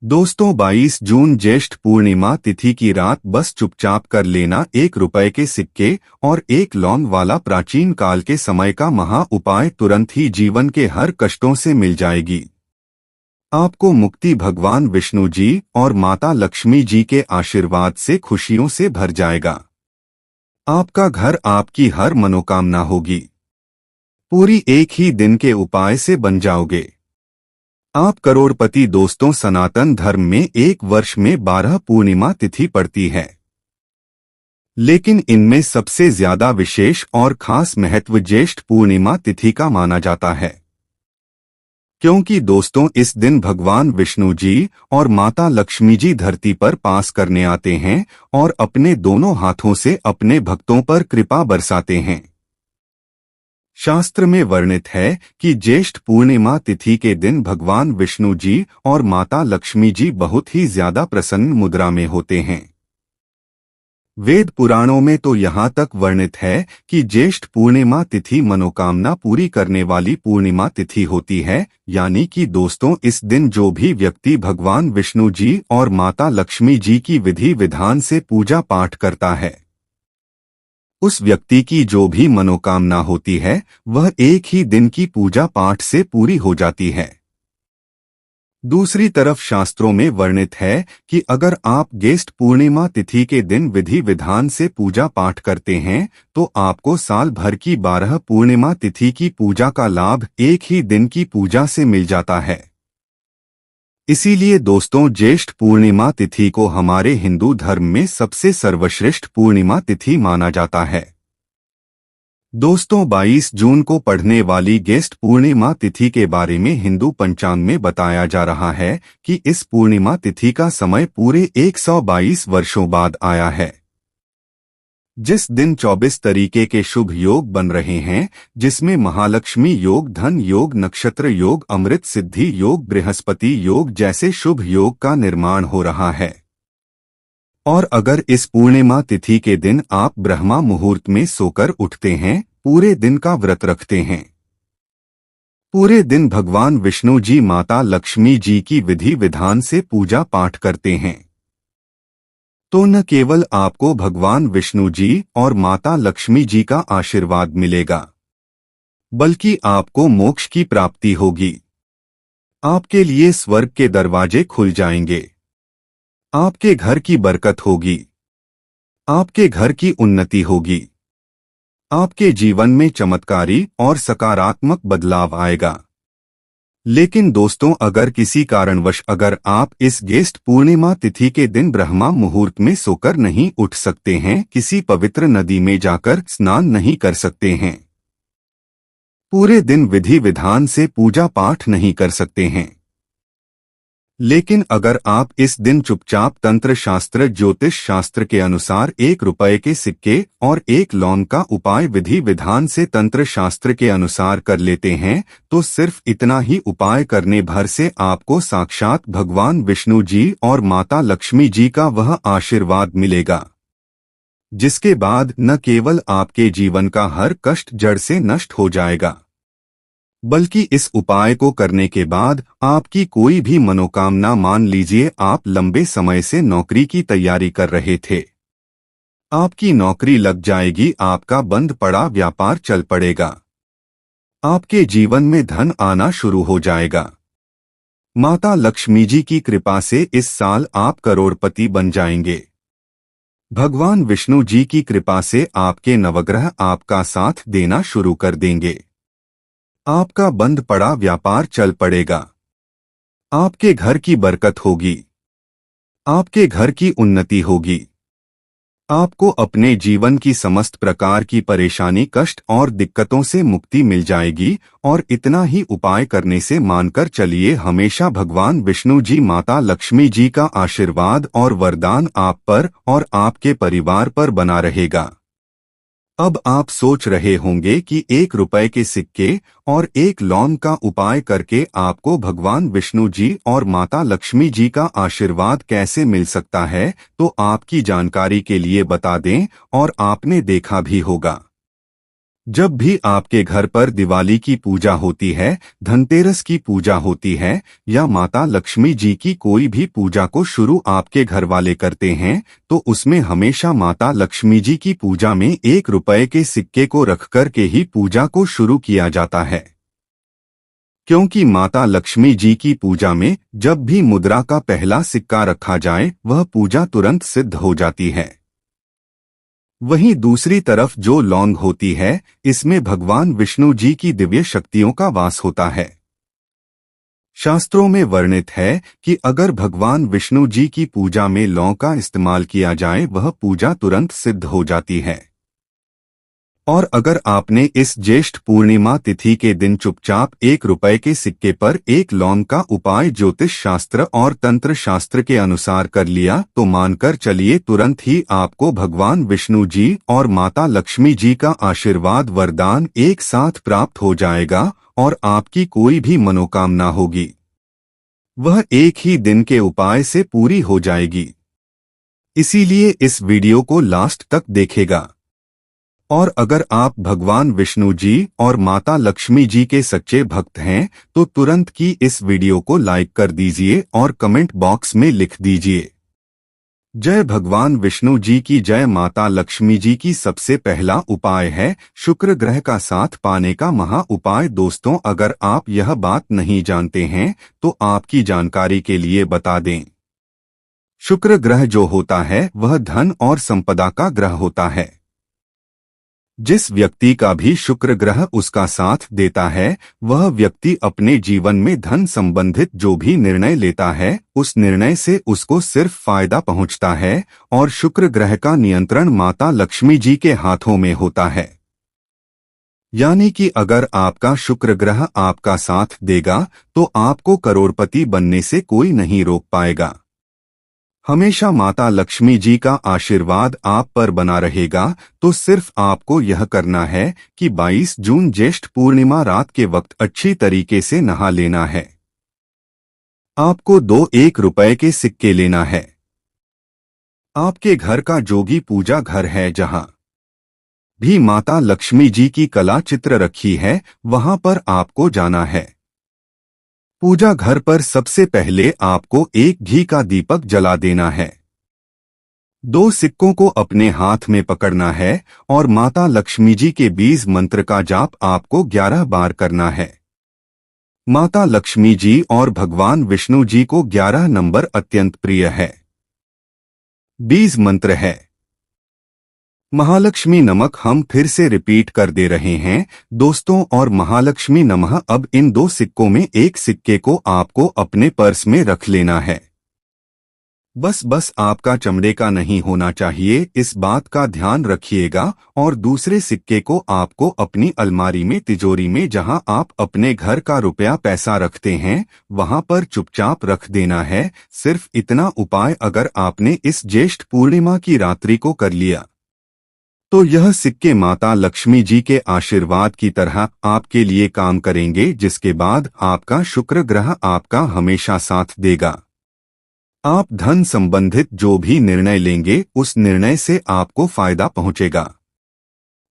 दोस्तों 22 जून ज्येष्ठ पूर्णिमा तिथि की रात बस चुपचाप कर लेना 1 रुपए के सिक्के और 1 लौंग वाला प्राचीन काल के समय का महा उपाय तुरंत ही जीवन के हर कष्टों से मिल जाएगी। आपको मुक्ति भगवान विष्णु जी और माता लक्ष्मी जी के आशीर्वाद से खुशियों से भर जाएगा। आपका घर आपकी हर मनोकामना होगी। पूरी एक ही दिन के उपाय से बन जाओगे आप करोड़पति। दोस्तों सनातन धर्म में एक वर्ष में 12 पूर्णिमा तिथि पड़ती है, लेकिन इनमें सबसे ज्यादा विशेष और खास महत्व ज्येष्ठ पूर्णिमा तिथि का माना जाता है, क्योंकि दोस्तों इस दिन भगवान विष्णु जी और माता लक्ष्मी जी धरती पर पास करने आते हैं और अपने दोनों हाथों से अपने भक्तों पर कृपा बरसाते हैं। शास्त्र में वर्णित है कि ज्येष्ठ पूर्णिमा तिथि के दिन भगवान विष्णु जी और माता लक्ष्मी जी बहुत ही ज्यादा प्रसन्न मुद्रा में होते हैं। वेद पुराणों में तो यहाँ तक वर्णित है कि ज्येष्ठ पूर्णिमा तिथि मनोकामना पूरी करने वाली पूर्णिमा तिथि होती है, यानी कि दोस्तों इस दिन जो भी व्यक्ति भगवान विष्णु जी और माता लक्ष्मी जी की विधि विधान से पूजा पाठ करता है, उस व्यक्ति की जो भी मनोकामना होती है वह एक ही दिन की पूजा पाठ से पूरी हो जाती है। दूसरी तरफ शास्त्रों में वर्णित है कि अगर आप ज्येष्ठ पूर्णिमा तिथि के दिन विधि विधान से पूजा पाठ करते हैं तो आपको साल भर की 12 पूर्णिमा तिथि की पूजा का लाभ एक ही दिन की पूजा से मिल जाता है। इसीलिए दोस्तों ज्येष्ठ पूर्णिमा तिथि को हमारे हिंदू धर्म में सबसे सर्वश्रेष्ठ पूर्णिमा तिथि माना जाता है। दोस्तों 22 जून को पड़ने वाली ज्येष्ठ पूर्णिमा तिथि के बारे में हिंदू पंचांग में बताया जा रहा है कि इस पूर्णिमा तिथि का समय पूरे 122 वर्षों बाद आया है, जिस दिन 24 तरीके के शुभ योग बन रहे हैं, जिसमें महालक्ष्मी योग, धन योग, नक्षत्र योग, अमृत सिद्धि योग, बृहस्पति योग जैसे शुभ योग का निर्माण हो रहा है। और अगर इस पूर्णिमा तिथि के दिन आप ब्रह्मा मुहूर्त में सोकर उठते हैं, पूरे दिन का व्रत रखते हैं, पूरे दिन भगवान विष्णु जी माता लक्ष्मी जी की विधि विधान से पूजा पाठ करते हैं, तो न केवल आपको भगवान विष्णु जी और माता लक्ष्मी जी का आशीर्वाद मिलेगा, बल्कि आपको मोक्ष की प्राप्ति होगी। आपके लिए स्वर्ग के दरवाजे खुल जाएंगे, आपके घर की बरकत होगी, आपके घर की उन्नति होगी, आपके जीवन में चमत्कारी और सकारात्मक बदलाव आएगा। लेकिन दोस्तों अगर किसी कारणवश अगर आप इस ज्येष्ठ पूर्णिमा तिथि के दिन ब्रह्मा मुहूर्त में सोकर नहीं उठ सकते हैं, किसी पवित्र नदी में जाकर स्नान नहीं कर सकते हैं, पूरे दिन विधि विधान से पूजा पाठ नहीं कर सकते हैं, लेकिन अगर आप इस दिन चुपचाप तंत्र शास्त्र ज्योतिष शास्त्र के अनुसार 1 रुपए के सिक्के और 1 लौंग का उपाय विधि विधान से तंत्र शास्त्र के अनुसार कर लेते हैं, तो सिर्फ इतना ही उपाय करने भर से आपको साक्षात भगवान विष्णु जी और माता लक्ष्मी जी का वह आशीर्वाद मिलेगा, जिसके बाद न केवल आपके जीवन का हर कष्ट जड़ से नष्ट हो जाएगा, बल्कि इस उपाय को करने के बाद आपकी कोई भी मनोकामना, मान लीजिए आप लंबे समय से नौकरी की तैयारी कर रहे थे, आपकी नौकरी लग जाएगी, आपका बंद पड़ा व्यापार चल पड़ेगा, आपके जीवन में धन आना शुरू हो जाएगा। माता लक्ष्मी जी की कृपा से इस साल आप करोड़पति बन जाएंगे। भगवान विष्णु जी की कृपा से आपके नवग्रह आपका साथ देना शुरू कर देंगे, आपका बंद पड़ा व्यापार चल पड़ेगा, आपके घर की बरकत होगी, आपके घर की उन्नति होगी, आपको अपने जीवन की समस्त प्रकार की परेशानी, कष्ट और दिक्कतों से मुक्ति मिल जाएगी। और इतना ही उपाय करने से मानकर चलिए हमेशा भगवान विष्णु जी माता लक्ष्मी जी का आशीर्वाद और वरदान आप पर और आपके परिवार पर बना रहेगा। अब आप सोच रहे होंगे कि 1 रुपए के सिक्के और 1 लौंग का उपाय करके आपको भगवान विष्णु जी और माता लक्ष्मी जी का आशीर्वाद कैसे मिल सकता है, तो आपकी जानकारी के लिए बता दें, और आपने देखा भी होगा जब भी आपके घर पर दिवाली की पूजा होती है, धनतेरस की पूजा होती है या माता लक्ष्मी जी की कोई भी पूजा को शुरू आपके घर वाले करते हैं, तो उसमें हमेशा माता लक्ष्मी जी की पूजा में 1 रुपए के सिक्के को रखकर के ही पूजा को शुरू किया जाता है। क्योंकि माता लक्ष्मी जी की पूजा में जब भी मुद्रा का पहला सिक्का रखा जाए, वह पूजा तुरंत सिद्ध हो जाती है। वहीं दूसरी तरफ जो लौंग होती है, इसमें भगवान विष्णु जी की दिव्य शक्तियों का वास होता है। शास्त्रों में वर्णित है कि अगर भगवान विष्णु जी की पूजा में लौंग का इस्तेमाल किया जाए, वह पूजा तुरंत सिद्ध हो जाती है। और अगर आपने इस ज्येष्ठ पूर्णिमा तिथि के दिन चुपचाप 1 रुपए के सिक्के पर एक लौंग का उपाय ज्योतिष शास्त्र और तंत्र शास्त्र के अनुसार कर लिया, तो मानकर चलिए तुरंत ही आपको भगवान विष्णु जी और माता लक्ष्मी जी का आशीर्वाद वरदान एक साथ प्राप्त हो जाएगा और आपकी कोई भी मनोकामना होगी, वह एक ही दिन के उपाय से पूरी हो जाएगी। इसीलिए इस वीडियो को लास्ट तक देखेगा। और अगर आप भगवान विष्णु जी और माता लक्ष्मी जी के सच्चे भक्त हैं, तो तुरंत की इस वीडियो को लाइक कर दीजिए और कमेंट बॉक्स में लिख दीजिए, जय भगवान विष्णु जी की जय। माता लक्ष्मी जी की सबसे पहला उपाय है शुक्र ग्रह का साथ पाने का महा उपाय। दोस्तों, अगर आप यह बात नहीं जानते हैं तो आपकी जानकारी के लिए बता दें, शुक्र ग्रह जो होता है वह धन और संपदा का ग्रह होता है। जिस व्यक्ति का भी शुक्र ग्रह उसका साथ देता है, वह व्यक्ति अपने जीवन में धन संबंधित जो भी निर्णय लेता है, उस निर्णय से उसको सिर्फ फायदा पहुंचता है और शुक्र ग्रह का नियंत्रण माता लक्ष्मी जी के हाथों में होता है। यानी कि अगर आपका शुक्र ग्रह आपका साथ देगा तो आपको करोड़पति बनने से कोई नहीं रोक पाएगा। हमेशा माता लक्ष्मी जी का आशीर्वाद आप पर बना रहेगा। तो सिर्फ आपको यह करना है कि 22 जून ज्येष्ठ पूर्णिमा रात के वक्त अच्छी तरीके से नहा लेना है। आपको 1 रुपए के सिक्के लेना है। आपके घर का जो भी पूजा घर है, जहां भी माता लक्ष्मी जी की कला चित्र रखी है, वहां पर आपको जाना है। पूजा घर पर सबसे पहले आपको एक घी का दीपक जला देना है। 2 सिक्कों को अपने हाथ में पकड़ना है और माता लक्ष्मी जी के बीज मंत्र का जाप आपको 11 बार करना है। माता लक्ष्मी जी और भगवान विष्णु जी को 11 नंबर अत्यंत प्रिय है। बीज मंत्र है महालक्ष्मी नमक। हम फिर से रिपीट कर दे रहे हैं दोस्तों, और महालक्ष्मी नमः। अब इन 2 सिक्कों में एक सिक्के को आपको अपने पर्स में रख लेना है। बस आपका चमड़े का नहीं होना चाहिए, इस बात का ध्यान रखिएगा। और दूसरे सिक्के को आपको अपनी अलमारी में, तिजोरी में, जहां आप अपने घर का रुपया पैसा रखते हैं, वहां पर चुपचाप रख देना है। सिर्फ इतना उपाय अगर आपने इस ज्येष्ठ पूर्णिमा की रात्रि को कर लिया, तो यह सिक्के माता लक्ष्मी जी के आशीर्वाद की तरह आपके लिए काम करेंगे, जिसके बाद आपका शुक्र ग्रह आपका हमेशा साथ देगा। आप धन संबंधित जो भी निर्णय लेंगे, उस निर्णय से आपको फायदा पहुंचेगा।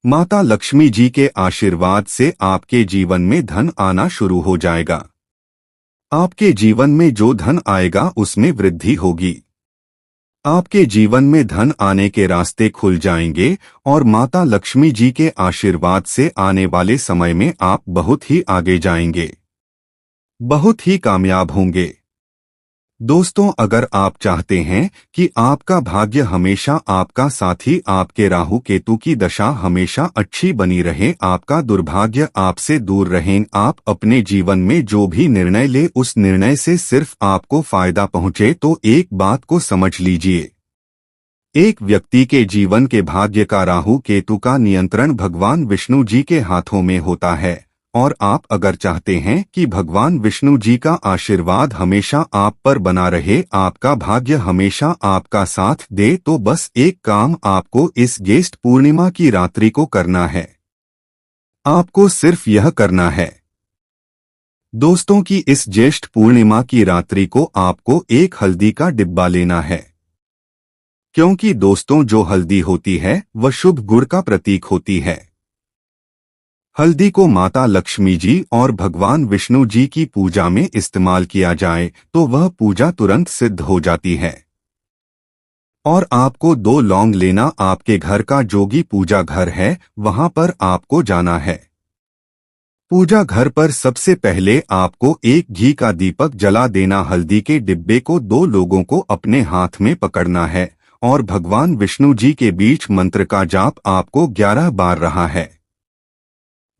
माता लक्ष्मी जी के आशीर्वाद से आपके जीवन में धन आना शुरू हो जाएगा। आपके जीवन में जो धन आएगा उसमें वृद्धि होगी। आपके जीवन में धन आने के रास्ते खुल जाएंगे और माता लक्ष्मी जी के आशीर्वाद से आने वाले समय में आप बहुत ही आगे जाएंगे, बहुत ही कामयाब होंगे। दोस्तों, अगर आप चाहते हैं कि आपका भाग्य हमेशा आपका साथी, आपके राहु केतु की दशा हमेशा अच्छी बनी रहे, आपका दुर्भाग्य आपसे दूर रहे, आप अपने जीवन में जो भी निर्णय ले उस निर्णय से सिर्फ आपको फायदा पहुंचे, तो एक बात को समझ लीजिए, एक व्यक्ति के जीवन के भाग्य का राहु केतु का नियंत्रण भगवान विष्णु जी के हाथों में होता है। और आप अगर चाहते हैं कि भगवान विष्णु जी का आशीर्वाद हमेशा आप पर बना रहे, आपका भाग्य हमेशा आपका साथ दे, तो बस एक काम आपको इस ज्येष्ठ पूर्णिमा की रात्रि को करना है। आपको सिर्फ यह करना है दोस्तों कि इस ज्येष्ठ पूर्णिमा की रात्रि को आपको एक हल्दी का डिब्बा लेना है। क्योंकि दोस्तों, जो हल्दी होती है वह शुभ गुण का प्रतीक होती है। हल्दी को माता लक्ष्मी जी और भगवान विष्णु जी की पूजा में इस्तेमाल किया जाए तो वह पूजा तुरंत सिद्ध हो जाती है। और आपको 2 लौंग लेना, आपके घर का जोगी पूजा घर है वहां पर आपको जाना है। पूजा घर पर सबसे पहले आपको एक घी का दीपक जला देना। हल्दी के डिब्बे को 2 लोगों को अपने हाथ में पकड़ना है और भगवान विष्णु जी के बीच मंत्र का जाप आपको 11 बार रहा है।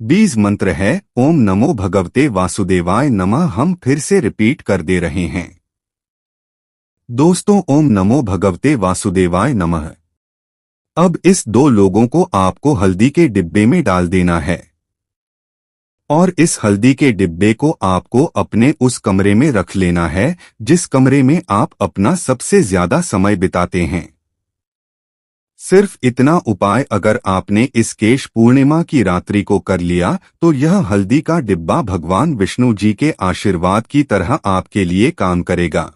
बीज मंत्र है ओम नमो भगवते वासुदेवाय नमः। हम फिर से रिपीट कर दे रहे हैं दोस्तों, ओम नमो भगवते वासुदेवाय नमः। अब इस 2 लोगों को आपको हल्दी के डिब्बे में डाल देना है और इस हल्दी के डिब्बे को आपको अपने उस कमरे में रख लेना है जिस कमरे में आप अपना सबसे ज्यादा समय बिताते हैं। सिर्फ इतना उपाय अगर आपने इस केश पूर्णिमा की रात्रि को कर लिया तो यह हल्दी का डिब्बा भगवान विष्णु जी के आशीर्वाद की तरह आपके लिए काम करेगा,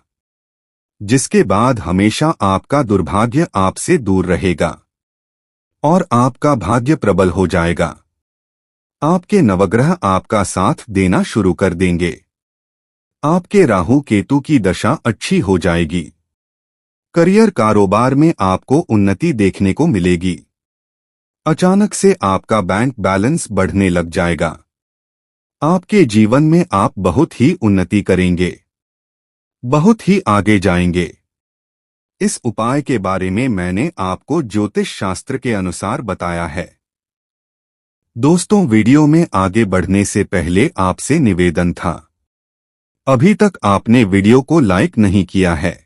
जिसके बाद हमेशा आपका दुर्भाग्य आपसे दूर रहेगा और आपका भाग्य प्रबल हो जाएगा। आपके नवग्रह आपका साथ देना शुरू कर देंगे। आपके राहु केतु की दशा अच्छी हो जाएगी। करियर कारोबार में आपको उन्नति देखने को मिलेगी। अचानक से आपका बैंक बैलेंस बढ़ने लग जाएगा। आपके जीवन में आप बहुत ही उन्नति करेंगे, बहुत ही आगे जाएंगे। इस उपाय के बारे में मैंने आपको ज्योतिष शास्त्र के अनुसार बताया है। दोस्तों, वीडियो में आगे बढ़ने से पहले आपसे निवेदन था, अभी तक आपने वीडियो को लाइक नहीं किया है,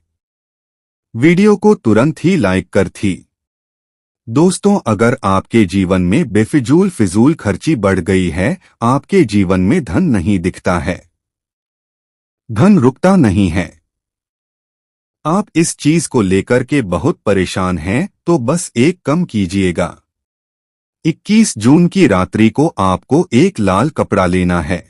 वीडियो को तुरंत ही लाइक कर थी। दोस्तों, अगर आपके जीवन में बेफिजूल फिजूल खर्ची बढ़ गई है, आपके जीवन में धन नहीं दिखता है, धन रुकता नहीं है, आप इस चीज को लेकर के बहुत परेशान हैं, तो बस एक काम कीजिएगा। 21 जून की रात्रि को आपको एक लाल कपड़ा लेना है।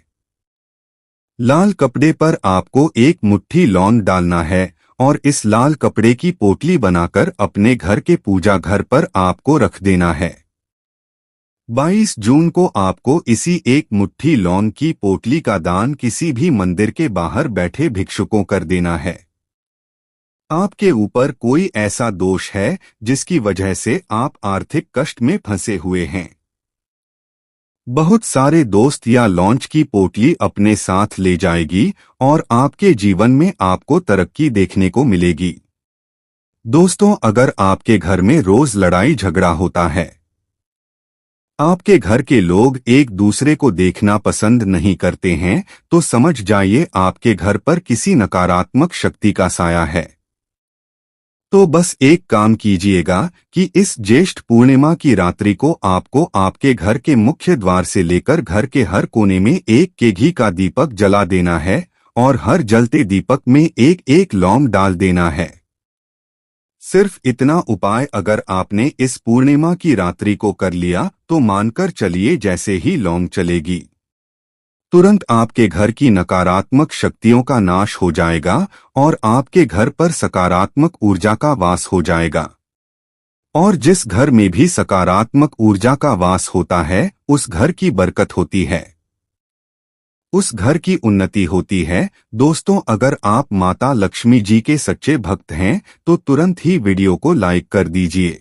लाल कपड़े पर आपको एक मुट्ठी लौंग डालना है और इस लाल कपड़े की पोटली बनाकर अपने घर के पूजा घर पर आपको रख देना है। 22 जून को आपको इसी एक मुट्ठी लौंग की पोटली का दान किसी भी मंदिर के बाहर बैठे भिक्षुकों कर देना है। आपके ऊपर कोई ऐसा दोष है जिसकी वजह से आप आर्थिक कष्ट में फंसे हुए हैं। बहुत सारे दोस्त या लॉन्च की पोटली अपने साथ ले जाएगी और आपके जीवन में आपको तरक्की देखने को मिलेगी। दोस्तों, अगर आपके घर में रोज लड़ाई झगड़ा होता है, आपके घर के लोग एक दूसरे को देखना पसंद नहीं करते हैं, तो समझ जाइए आपके घर पर किसी नकारात्मक शक्ति का साया है। तो बस एक काम कीजिएगा कि इस ज्येष्ठ पूर्णिमा की रात्रि को आपको आपके घर के मुख्य द्वार से लेकर घर के हर कोने में एक के घी का दीपक जला देना है और हर जलते दीपक में एक एक लौंग डाल देना है। सिर्फ इतना उपाय अगर आपने इस पूर्णिमा की रात्रि को कर लिया तो मानकर चलिए जैसे ही लौंग चलेगी, तुरंत आपके घर की नकारात्मक शक्तियों का नाश हो जाएगा और आपके घर पर सकारात्मक ऊर्जा का वास हो जाएगा। और जिस घर में भी सकारात्मक ऊर्जा का वास होता है, उस घर की बरकत होती है, उस घर की उन्नति होती है। दोस्तों, अगर आप माता लक्ष्मी जी के सच्चे भक्त हैं तो तुरंत ही वीडियो को लाइक कर दीजिए।